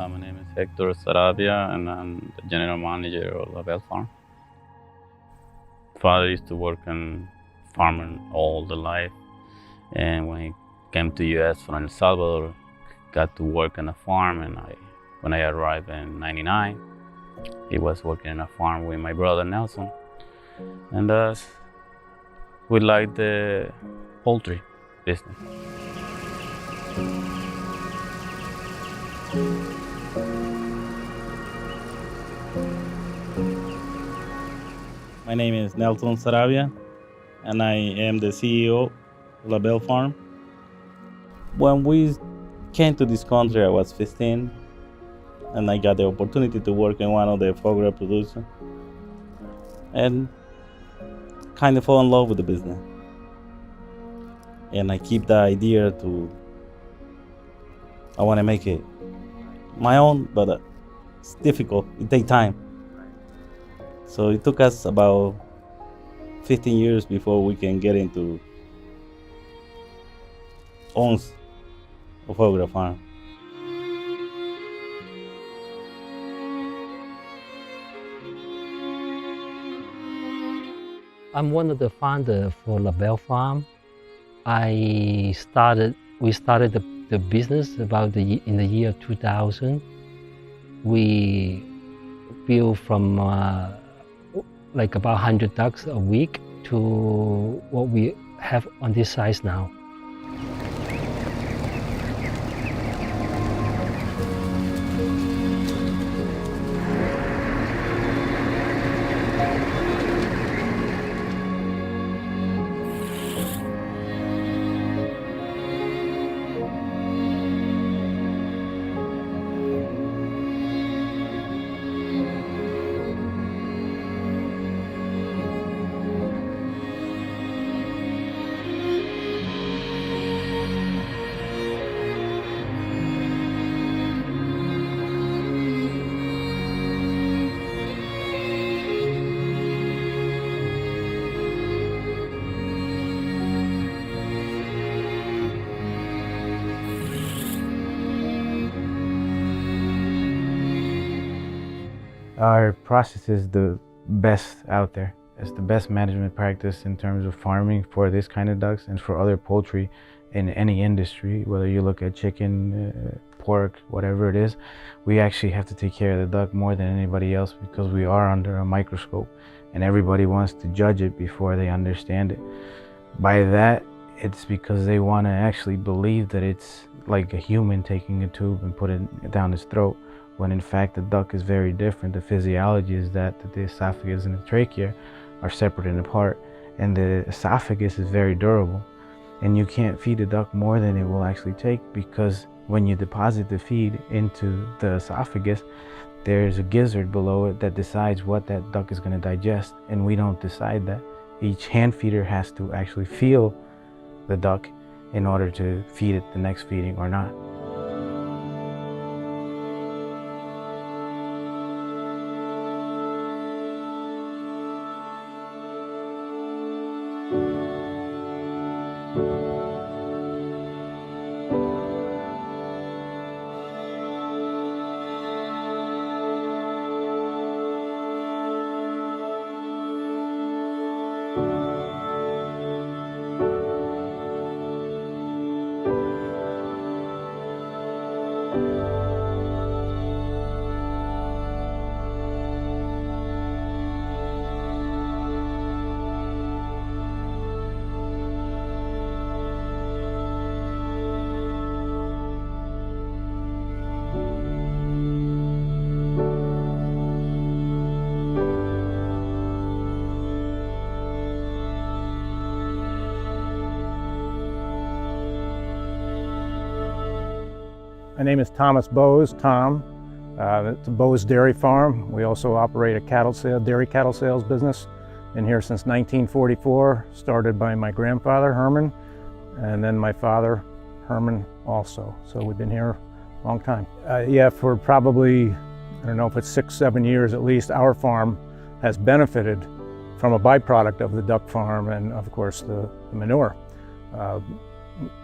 My name is Hector Sarabia, and I'm the general manager of LaBelle Farm. Father used to work in farming all the life, and when he came to U.S. from El Salvador, got to work on a farm. And when I arrived in '99, he was working in a farm with my brother Nelson, and we liked the poultry business. My name is Nelson Sarabia, and I am the CEO of LaBelle Farm. When we came to this country, I was 15, and I got the opportunity to work in one of the foie gras producers, and kind of fell in love with the business. And I keep the idea I want to make it my own, but it's difficult. It takes time. So it took us about 15 years before we can get into owns a foie gras farm. I'm one of the founders for LaBelle Farm. We started the business in the year 2000. We built from like about 100 ducks a week to what we have on this size now. Our process is the best out there. It's the best management practice in terms of farming for this kind of ducks and for other poultry in any industry, whether you look at chicken, pork, whatever it is. We actually have to take care of the duck more than anybody else because we are under a microscope and everybody wants to judge it before they understand it. By that, it's because they want to actually believe that it's like a human taking a tube and putting it down his throat, when in fact the duck is very different. The physiology is that the esophagus and the trachea are separate and apart, and the esophagus is very durable, and you can't feed a duck more than it will actually take, because when you deposit the feed into the esophagus, there's a gizzard below it that decides what that duck is going to digest, and we don't decide that. Each hand feeder has to actually feel the duck in order to feed it the next feeding or not. My name is Thomas Bowes, Tom. It's a Bowes Dairy Farm. We also operate a dairy cattle sales business. Been here since 1944, started by my grandfather, Herman, and then my father, Herman, also. So we've been here a long time. Yeah, for probably, I don't know if it's 6-7 years at least, our farm has benefited from a byproduct of the duck farm and, of course, the manure.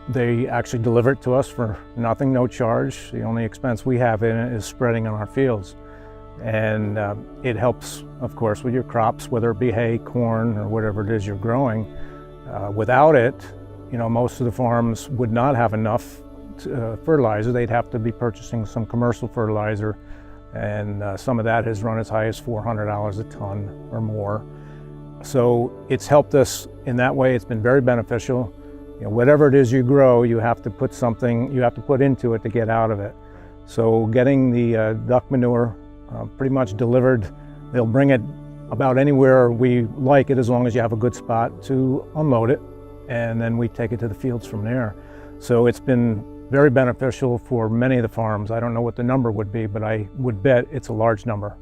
They actually deliver it to us for nothing, no charge. The only expense we have in it is spreading on our fields. And it helps, of course, with your crops, whether it be hay, corn, or whatever it is you're growing. Without it, most of the farms would not have enough fertilizer. They'd have to be purchasing some commercial fertilizer, and some of that has run as high as $400 a ton or more. So it's helped us in that way. It's been very beneficial. Whatever it is you grow, you have to put into it to get out of it. So getting the duck manure pretty much delivered, they'll bring it about anywhere we like it, as long as you have a good spot to unload it, and then we take it to the fields from there. So it's been very beneficial for many of the farms. I don't know what the number would be, but I would bet it's a large number.